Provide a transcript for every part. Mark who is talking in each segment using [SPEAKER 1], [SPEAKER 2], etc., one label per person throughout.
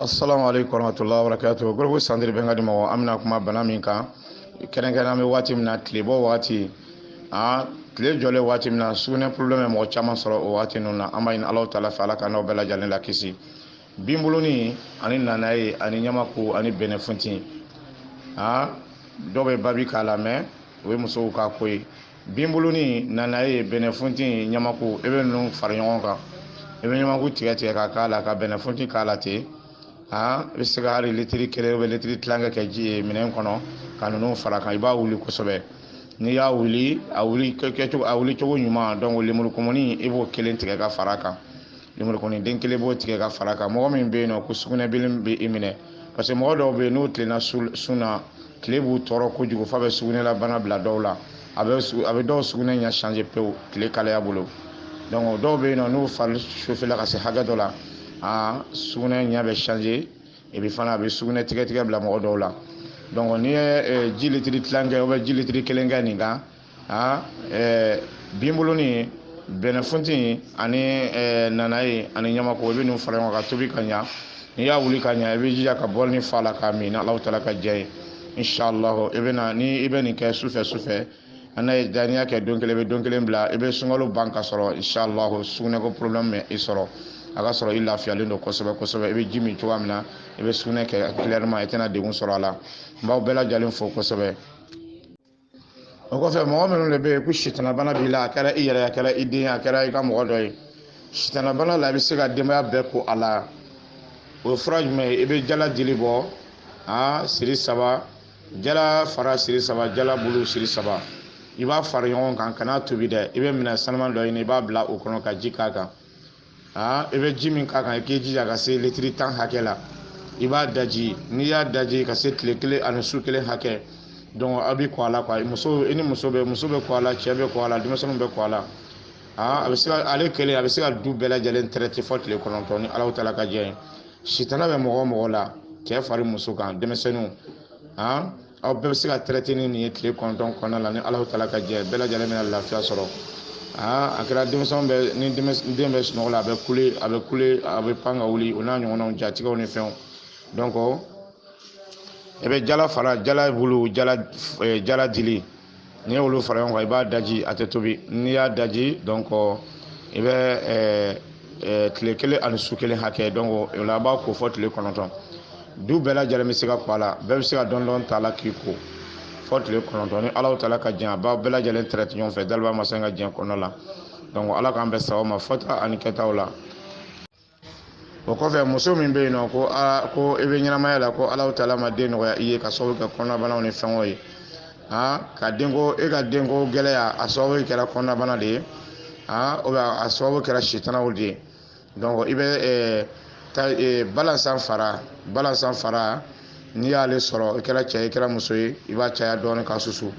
[SPEAKER 1] Assalamu alaikum warahmatullahi wabarakatuh. Gurgu sandiri benga di mawa amina kuma bana min kan kɛrɛnkɛrɛnnen an bɛ waati min na tilebɔ waati tile jɔlen waati min na sugunɛ problème mɔgɔ caman sɔrɔ o waati ninnu na an b'a ɲini Alahu taala fɛ Ala ka n'aw bɛɛ lajɛlen la kisi binbuluni ani nanaye ani ɲamaku ani bɛnɛfunti dɔw bɛ babi k'a la mais o ye musow ka ko ye binbuluni nanaye bɛnɛfunti ɲamaku e bɛ ninnu fara ɲɔgɔn kan e bɛ ɲamaku tigɛ tigɛ ka k'a la ka bɛnɛfunti k'a la ten i bɛ se ka hali litiri kelen ou litiri tilankɛ kɛ ji ye minɛn kɔnɔ ka ninnu fara kan i b'a wuli kosɛbɛ n'i y'a wuli a wuli cogo ɲuman donc lemurukumuni i b'o kelen tigɛ ka fara kan lemurukumuni den kelen b'o tigɛ ka fara kan mɔgɔ min bɛ yen nɔ ko sugunɛbilenni bɛ i minɛ parce que mɔgɔ dɔw bɛ yen n'u tilenna sun na tile b'u tɔɔrɔ kojugu f'a bɛ sugunɛlabana bila dɔw la a bɛ dɔw sugunɛ ɲɛ changer pewu tile kalaya bolo donc dɔw bɛ yen nɔ n'u fari chauffer la ka se hakɛ dɔ la sugunɛ ɲɛ bɛ changer et puis fana a bɛ sugunɛ tigɛ bila mɔgɔ dɔw la donc n'i ye ji litiri tilankɛ ou bien ji litiri kelen kɛ nin kan binbuluni bɛnɛfunti ani nanaye ani ɲamaku i bɛ ninnu fara ɲɔgɔn kan ka tobi ka ɲa n'i y'a wuli ka ɲa i bɛ jija ka bɔlini fa la k'a min Alahu taala ka diya ye inshallah ni i bɛ nin kɛ sufɛ ana ye n'i y'a kɛ don kelen i bɛ don kelen bila i bɛ sunkalo ban ka sɔrɔ inshallah sugunɛko problème mɛ i sɔrɔ a ka sɔrɔ i lafiyalen don kosɛbɛ i bɛ ji min cogoya min na i bɛ sugunɛ kɛ clairement i tɛna degun sɔrɔ a la n b'aw bɛɛ lajɛlen fo kosɛbɛ o kɔfɛ mɔgɔ minnu de bɛ yen ko sitanabana b'i la a kɛra i yɛrɛ a kɛra i den a kɛra i ka mɔgɔ dɔ ye sitanabana la i bɛ se ka denbaya bɛɛ ko a la o ye fura jumɛn ye i bɛ jala dili bɔ siri 3 jala fara siri 3 jala bulu siri 3 i b'a fara ɲɔgɔn kan kana tobi dɛ i bɛ minɛ sanuman dɔ ɲini i b'a bila o kɔnɔ ka ji k'a kan i bɛ ji min k'a kan i k'i jija ka se litiri 10 hakɛ la i b'a daji n'i y'a daji ka se tile 1 ani su 1 hakɛ donc a bɛ kɔ a la quoi i ni muso bɛ kɔ a la cɛ bɛ kɔ a la denmisɛnninw bɛ kɔ a la a bɛ se ka ale kelen a bɛ se ka du bɛɛ lajɛlen traiter fɔ tile 9 ni Alahu taala ka diya ye sitana bɛ mɔgɔ o mɔgɔ la cɛ fari muso kan denmisɛnninw aw bɛɛ bɛ se ka traiter ni nin ye tile 9 kɔnɔna la ni Alahu taala ka diya ye bɛɛ lajɛlen bɛna lafiya sɔrɔ a kɛra denmisɛnw bɛ ni den bɛ sunɔgɔ la a bɛ kule a bɛ pan ka wuli o n'a ɲɔgɔnnaw jatigɛw ni fɛnw donc i bɛ jala fara jala bulu jala dili n'i y'olu fara ɲɔgɔn kan i b'a daji a tɛ tobi n'i y'a daji donc i bɛ tile 1 ani su 1 hakɛ donc o la a b'a ko fɔ tile 9 du bɛɛ lajɛlen bɛ se ka ko a la bɛɛ bɛ se ka dɔɔni ta a la k'i ko fɔ tile 9 ni Alahu taala ka diɲɛ a b'a bɛɛ lajɛlen traiter ɲɔgɔn fɛ daliba ma se ka diɲɛ kɔnɔ la donc Ala k'an bɛɛ sababu ma fɔta ani kɛtaw la o kɔfɛ muso min bɛ yen nɔ ko i bɛ ɲɛnamaya la ko Alahu taala ma den nɔgɔya i ye ka sababu kɛ kɔnɔnabanaw ni fɛnw ye e ka denko gɛlɛya a sababu kɛra kɔnɔnabana de ye ou bien a sababu kɛra sitanaw de ye donc i bɛ balansan fara n'i y'ale sɔrɔ i kɛra cɛ ye i kɛra muso ye i b'a caya dɔɔni ka susu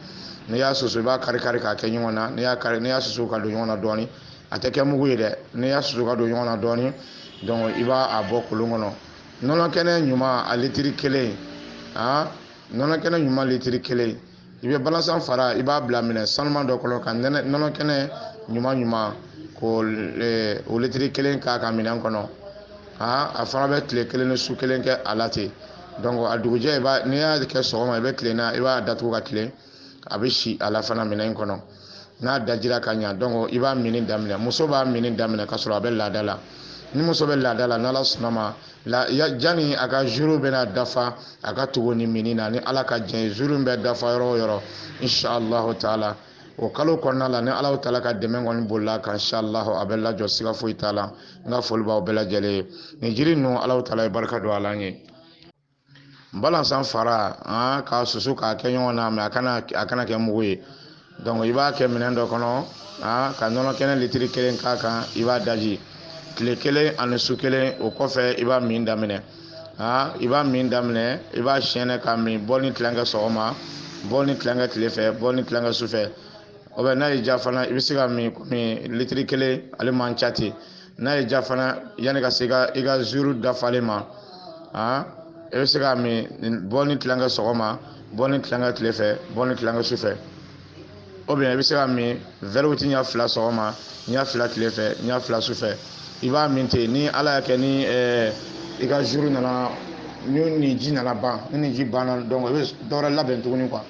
[SPEAKER 1] n'i y'a susu i b'a kari k'a kɛ ɲɔgɔn na n'i y'a susu ka don ɲɔgɔn na dɔɔni a tɛ kɛ mugu ye dɛ n'i y'a susu ka don ɲɔgɔn na dɔɔni donc i b'a bɔ kolon kɔnɔ nɔnɔ kɛnɛ ɲuman a litiri 1 nɔnɔ kɛnɛ ɲuman litiri 1 i bɛ balansan fara i b'a bila minɛ sanuman dɔ kɔnɔ ka nɔnɔ kɛnɛ ɲuman ko o litiri 1 k'a ka minɛn kɔnɔ a fana bɛ tile 1 ni su 1 kɛ a la ten donc a dugujɛ n'i y'a kɛ sɔgɔma i bɛ tilenna i b'a datugu ka tilen a bɛ si a la fana minɛn kɔnɔ n'a dajira ka ɲa donc i b'a mini daminɛ muso b'a mini daminɛ ka sɔrɔ a bɛ laada la ni muso bɛ laada la n'Ala sɔnna ma janni a ka jour bɛna dafa a ka tugu ni mini na ni Ala ka diɲɛ ye jour bɛ dafa yɔrɔ o yɔrɔ inshallah taala o kalo kɔnɔna la ni Alahu taala ka dɛmɛ kɔni bolila kan inshallah a bɛ lajɔ siga foyi t'a la n ka foli b'aw bɛɛ lajɛlen ye nin jiri ninnu Alahu taala ye barika don a la n ye balansan fara k'a susu k'a kɛ ɲɔgɔn na mais a kana kɛ mugu ye donc i b'a kɛ minɛn dɔ kɔnɔ ka nɔnɔ kɛnɛ litiri 1 k'a kan i b'a daji tile 1 ani su 1 o kɔfɛ i b'a min daminɛ i b'a siyɛnɛ ka min bɔlini tilankɛ sɔgɔma bɔlini tilankɛ tile fɛ bɔlini tilankɛ su fɛ o bɛ n'a y'i diya fana i bɛ se ka min komi litiri 1 ale man ca ten n'a y'i diya fana yanni ka se i ka jour dafalen ma i bɛ se ka min bɔlini tilankɛ sɔgɔma bɔlini tilankɛ tile fɛ bɔlini tilankɛ su fɛ ou bien i bɛ se ka min verre ɲɛ 2 sɔgɔma ɲɛ 2 tile fɛ ɲɛ 2 su fɛ i b'a min ten ni Ala y'a kɛ ni i ka jour nana ni ji nana ban ni ji banna donc i bɛ dɔ wɛrɛ labɛn tuguni quoi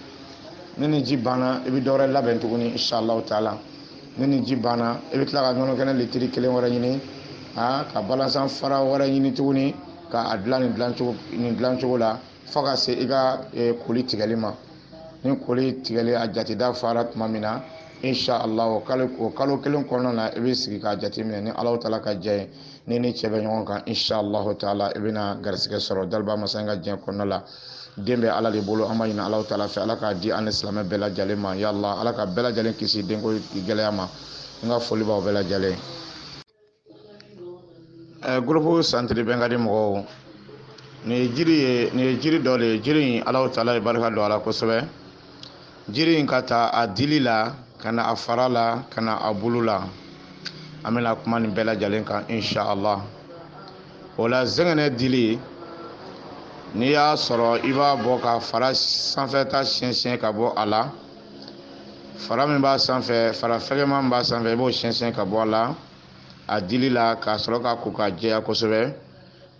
[SPEAKER 1] ni ji banna i bɛ dɔ wɛrɛ labɛn tuguni inshallah taala ni ji banna i bɛ tila ka nɔnɔ kɛnɛ litiri 1 wɛrɛ ɲini ka balansan fara wɛrɛ ɲini tuguni k'a dilan nin dilan cogo la fo ka se i ka koli tigɛli ma ni koli tigɛli a jateda fara tuma min na inshallah o kalo kelen kɔnɔna na i bɛ sigi k'a jateminɛ ni Alahu taala ka jɛ ye ni cɛ bɛ ɲɔgɔn kan inshallah taala i bɛna garisɛgɛ sɔrɔ daliba masa in ka diɲɛ kɔnɔna la den bɛ Ala de bolo an b'a ɲini Alahu taala fɛ Ala k'a di an ni silamɛ bɛɛ lajɛlen ma ya Allah Ala ka bɛɛ lajɛlen kisi denko gɛlɛya ma n ka foli b'aw bɛɛ lajɛlen groupe centre bɛ n ka di mɔgɔw nin ye jiri dɔ de ye jiri in Alahu taala ye barika don a la kosɛbɛ jiri in ka taa a dili la ka na a fara la ka na a bulu la an bɛna kuma nin bɛɛ lajɛlen kan inshallah o la zɛngɛnɛ dili n'i y'a sɔrɔ i b'a bɔ ka fara sanfɛta siɲɛsiɲɛ ka bɔ a la fara min b'a sanfɛ fara fɛgɛman min b'a sanfɛ i b'o siɲɛsiɲɛ ka bɔ a la a dili la k'a sɔrɔ ka ko ka jɛya kosɛbɛ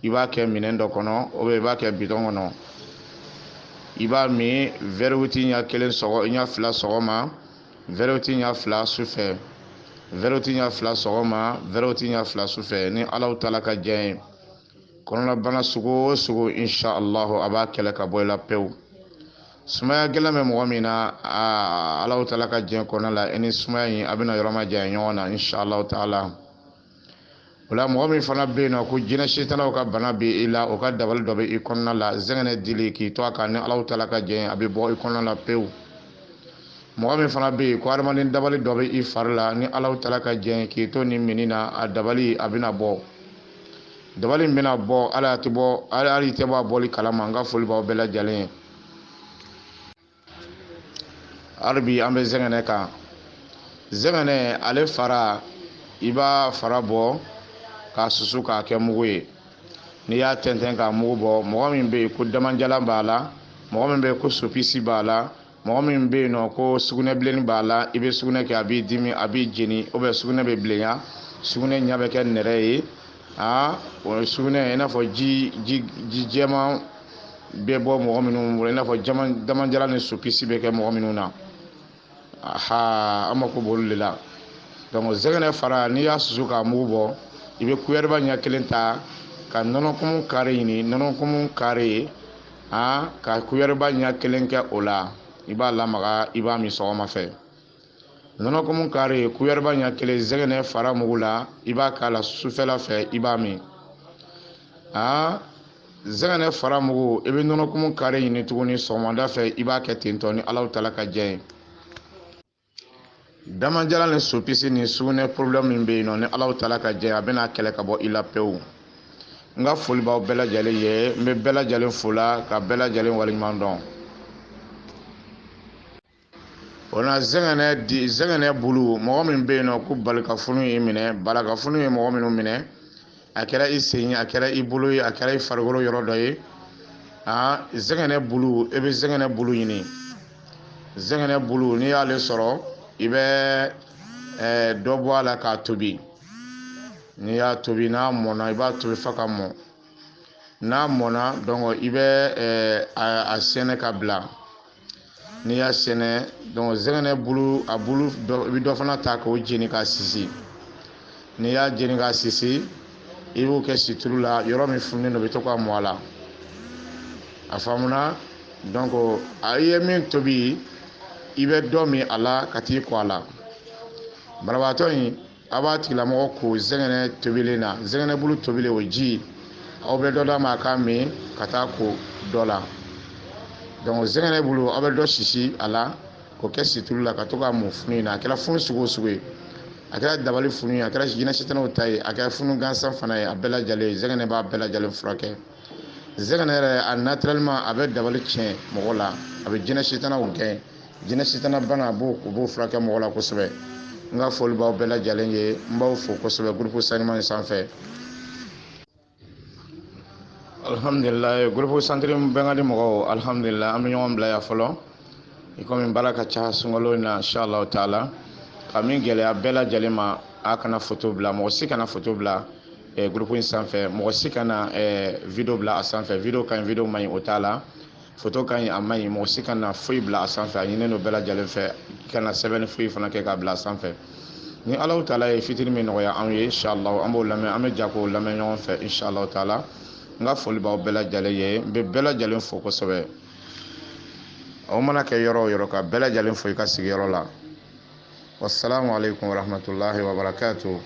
[SPEAKER 1] i b'a kɛ minɛn dɔ kɔnɔ ou bien i b'a kɛ bitɔn kɔnɔ i b'a min verre-witi ɲɛ 1 ɲɛ 2 sɔgɔma verre-witi ɲɛ 2 sufɛ verre-witi ɲɛ 2 sɔgɔma verre-witi ɲɛ 2 sufɛ ni Alahu taala ka jɛ ye kɔnɔnabana sugu o sugu inshallah a b'a kɛlɛ ka bɔ i la pewu sumaya gɛlɛn bɛ mɔgɔ min na Alahu taala ka jɛ kɔnɔna la i ni sumaya in a bɛna yɔrɔ ma janya ɲɔgɔn na inshallah taala o la mɔgɔ min fana bɛ yen nɔ ko jinɛ sitanaw ka bana bɛ i la o ka dabali dɔ bɛ i kɔnɔna la zɛngɛnɛ dili k'i to a kan ni Alahu taala ka jɛ a bɛ bɔ i kɔnɔna la pewu mɔgɔ min fana bɛ yen ko adamaden dabali dɔ bɛ i fari la ni Alahu taala ka jɛ k'i to nin mini na a dabali a bɛna bɔ dabali min bɛna bɔ hali i tɛ bɔ a bɔli kalama n ka foli b'aw bɛɛ lajɛlen ye hali bi an bɛ zɛngɛnɛ kan zɛngɛnɛ ale fara i b'a fara bɔ k'a susu k'a kɛ mugu ye n'i y'a tɛntɛn k'a mugu bɔ mɔgɔ min bɛ yen ko damanjalan b'a la mɔgɔ min bɛ yen ko sopisi b'a la mɔgɔ min bɛ yen nɔ ko sugunɛbilenni b'a la i bɛ sugunɛ kɛ a b'i dimi a b'i jeni ou bien sugunɛ bɛ bilenya sugunɛ ɲɛ bɛ kɛ nɛrɛ ye o sugunɛ i n'a fɔ ji jɛman bɛ bɔ mɔgɔ minnu bolo i n'a fɔ damanjalan ni sopisi bɛ kɛ mɔgɔ minnu na an mako b'olu de la donc zɛngɛnɛ fara n'i y'a susu k'a mugu bɔ i bɛ kuyɛriba ɲɛ 1 ta ka nɔnɔkumu kare ɲini nɔnɔkumu kare ka kuyɛriba ɲɛ 1 kɛ o la i b'a lamaga i b'a min sɔgɔma fɛ nɔnɔkumu kare kuyɛriba ɲɛ 1 zɛngɛnɛ fara mugu la i b'a k'a la sufɛla fɛ i b'a min zɛngɛnɛ fara mugu i bɛ nɔnɔkumu kare ɲini tuguni sɔgɔmada fɛ i b'a kɛ tentɔ ni Alahu taala ka jɛ ye damanjalan ni sopisi ni sugunɛ problème min bɛ yen nɔ ni Alahu taala ka jɛ a bɛna kɛlɛ ka bɔ i la pewu n ka foli b'aw bɛɛ lajɛlen ye n bɛ bɛɛ lajɛlen fo la ka bɛɛ lajɛlen waleɲuman dɔn o la zɛngɛnɛ bulu mɔgɔ min bɛ yen nɔ ko balikafunu y'i minɛ balikafunu ye mɔgɔ minnu minɛ a kɛra i sen ye a kɛra i bolo ye a kɛra i farikolo yɔrɔ dɔ ye zɛngɛnɛ bulu i bɛ zɛngɛnɛ bulu ɲini zɛngɛnɛ bulu n'i y'ale sɔrɔ i bɛ dɔ bɔ a la k'a tobi n'i y'a tobi n'a mɔna i b'a tobi fo ka mɔn n'a mɔna donc i bɛ a sɛnɛ ka bila n'i y'a sɛnɛ donc zɛngɛnɛ bulu a bulu i bɛ dɔ fana ta k'o jeni k'a sisi n'i y'a jeni k'a sisi i b'o kɛ situlu la yɔrɔ min fununen don i bɛ to k'a mɔn a la a faamuna donc i ye min tobi i bɛ dɔ min a la ka t'i kɔ a la banabaatɔ in a b'a tigilamɔgɔ ko zɛngɛnɛ tobilen na zɛngɛnɛ bulu tobilen o ji aw bɛ dɔ d'a ma a k'a min ka taa ko dɔ la donc zɛngɛnɛ bulu aw bɛ dɔ sisi a la k'o kɛ situlu la ka to k'a mɔn funu in na a kɛra funu sugu o sugu ye a kɛra dabali funu ye a kɛra jinɛ sitanaw ta ye a kɛra funu gansan fana ye a bɛɛ lajɛlen zɛngɛnɛ b'a bɛɛ lajɛlen furakɛ zɛngɛnɛ yɛrɛ a naturellement a bɛ dabali tiɲɛ mɔgɔ la a bɛ jinɛ sitanaw gɛn jinɛ sitana bana o b'o furakɛ mɔgɔ la kosɛbɛ n ka foli b'aw bɛɛ lajɛlen ye n b'aw fo kosɛbɛ groupe sanima in sanfɛ alhamdulillah groupe centre bɛnkadi mɔgɔw alhamdulillah an bɛ ɲɔgɔn bila yan fɔlɔ i komi baara ka ca sunkalo in na inshallah taala ka min gɛlɛya bɛɛ lajɛlen ma a kana photo bila mɔgɔ si kana photo bila groupe in sanfɛ mɔgɔ si kana video bila a sanfɛ video kan video man ɲi o t'a la photo kan ɲi a man ɲi mɔgɔ si kana foyi bila a sanfɛ a ɲininen don bɛɛ lajɛlen fɛ kana sɛbɛnni foyi fana kɛ k'a bila a sanfɛ ni Alahu taala ye fitiri min nɔgɔya an ye inshallah an b'o lamɛn an bɛ ja k'o lamɛn ɲɔgɔn fɛ inshallah taala n ka foli b'aw bɛɛ lajɛlen ye n bɛ bɛɛ lajɛlen fo kosɛbɛ aw mana kɛ yɔrɔ o yɔrɔ ka bɛɛ lajɛlen fo i ka sigiyɔrɔ la wassalamu alaikum warahmatullahi wabarakatuh